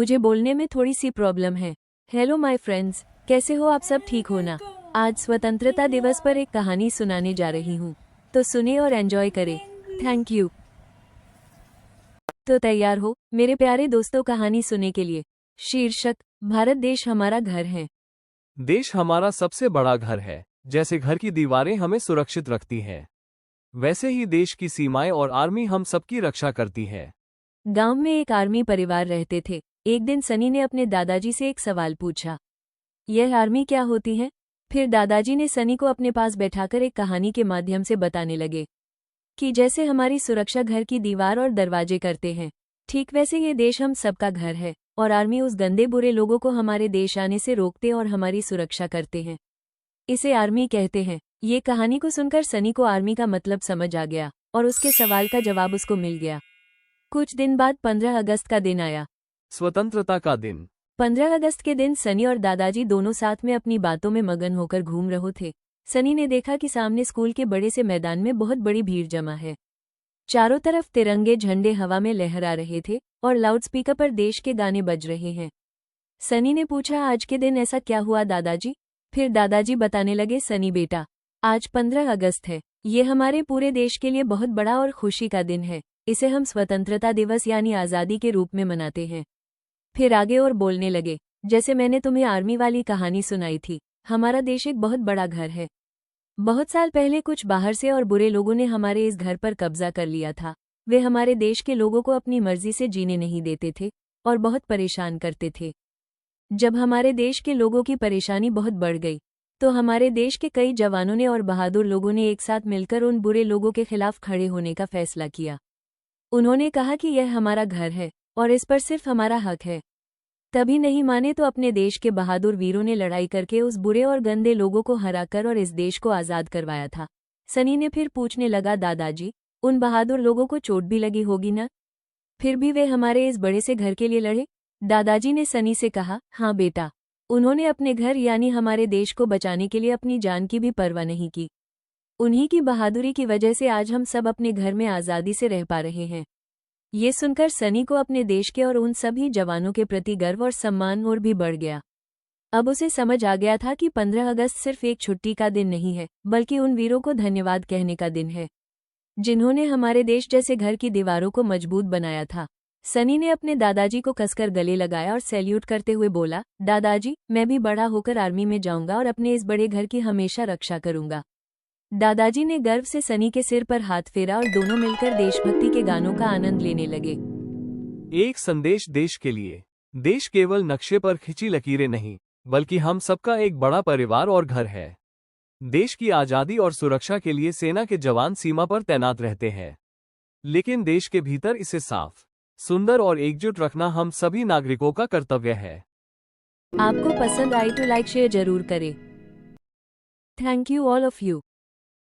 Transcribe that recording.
मुझे बोलने में थोड़ी सी प्रॉब्लम है। हेलो माय फ्रेंड्स, कैसे हो आप सब? ठीक हो ना? आज स्वतंत्रता दिवस पर एक कहानी सुनाने जा रही हूँ, तो सुने और एंजॉय करें। Thank you. तो तैयार हो मेरे प्यारे दोस्तों कहानी सुनने के लिए। शीर्षक, भारत देश हमारा घर है। देश हमारा सबसे बड़ा घर है। जैसे घर की दीवारें हमें सुरक्षित रखती हैं, वैसे ही देश की सीमाएं और आर्मी हम सबकी रक्षा करती है। गांव में एक आर्मी परिवार रहते थे। एक दिन सनी ने अपने दादाजी से एक सवाल पूछा, यह आर्मी क्या होती है? फिर दादाजी ने सनी को अपने पास बैठाकर एक कहानी के माध्यम से बताने लगे कि जैसे हमारी सुरक्षा घर की दीवार और दरवाजे करते हैं, ठीक वैसे ये देश हम सबका घर है और आर्मी उस गंदे बुरे लोगों को हमारे देश आने से रोकते और हमारी सुरक्षा करते हैं। इसे आर्मी कहते हैं। ये कहानी को सुनकर सनी को आर्मी का मतलब समझ आ गया और उसके सवाल का जवाब उसको मिल गया। कुछ दिन बाद 15 अगस्त का दिन आया। स्वतंत्रता का दिन। 15 अगस्त के दिन सनी और दादाजी दोनों साथ में अपनी बातों में मगन होकर घूम रहे थे। सनी ने देखा कि सामने स्कूल के बड़े से मैदान में बहुत बड़ी भीड़ जमा है। चारों तरफ तिरंगे झंडे हवा में लहरा रहे थे और लाउडस्पीकर पर देश के गाने बज रहे हैं। सनी ने पूछा, आज के दिन ऐसा क्या हुआ दादाजी? फिर दादाजी बताने लगे, सनी बेटा, आज 15 अगस्त है। ये हमारे पूरे देश के लिए बहुत बड़ा और खुशी का दिन है। इसे हम स्वतंत्रता दिवस यानी आज़ादी के रूप में मनाते हैं। फिर आगे और बोलने लगे, जैसे मैंने तुम्हें आर्मी वाली कहानी सुनाई थी, हमारा देश एक बहुत बड़ा घर है। बहुत साल पहले कुछ बाहर से और बुरे लोगों ने हमारे इस घर पर कब्जा कर लिया था। वे हमारे देश के लोगों को अपनी मर्जी से जीने नहीं देते थे और बहुत परेशान करते थे। जब हमारे देश के लोगों की परेशानी बहुत बढ़ गई, तो हमारे देश के कई जवानों ने और बहादुर लोगों ने एक साथ मिलकर उन बुरे लोगों के खिलाफ खड़े होने का फैसला किया। उन्होंने कहा कि यह हमारा घर है और इस पर सिर्फ हमारा हक है। तभी नहीं माने तो अपने देश के बहादुर वीरों ने लड़ाई करके उस बुरे और गंदे लोगों को हराकर और इस देश को आज़ाद करवाया था। सनी ने फिर पूछने लगा, दादाजी, उन बहादुर लोगों को चोट भी लगी होगी ना? फिर भी वे हमारे इस बड़े से घर के लिए लड़े? दादाजी ने सनी से कहा, हाँ बेटा, उन्होंने अपने घर यानी हमारे देश को बचाने के लिए अपनी जान की भी परवाह नहीं की। उन्हीं की बहादुरी की वजह से आज हम सब अपने घर में आज़ादी से रह पा रहे हैं। ये सुनकर सनी को अपने देश के और उन सभी जवानों के प्रति गर्व और सम्मान और भी बढ़ गया। अब उसे समझ आ गया था कि 15 अगस्त सिर्फ एक छुट्टी का दिन नहीं है, बल्कि उन वीरों को धन्यवाद कहने का दिन है, जिन्होंने हमारे देश जैसे घर की दीवारों को मजबूत बनाया था। सनी ने अपने दादाजी को कसकर गले लगाया और सैल्यूट करते हुए बोला, दादाजी, मैं भी बड़ा होकर आर्मी में जाऊंगा और अपने इस बड़े घर की हमेशा रक्षा करूंगा। दादाजी ने गर्व से सनी के सिर पर हाथ फेरा और दोनों मिलकर देशभक्ति के गानों का आनंद लेने लगे। एक संदेश देश के लिए। देश केवल नक्शे पर खिंची लकीरें नहीं, बल्कि हम सबका एक बड़ा परिवार और घर है। देश की आज़ादी और सुरक्षा के लिए सेना के जवान सीमा पर तैनात रहते हैं, लेकिन देश के भीतर इसे साफ, सुंदर और एकजुट रखना हम सभी नागरिकों का कर्तव्य है। आपको पसंद आई तो लाइक शेयर जरूर करें। Thank you all of you.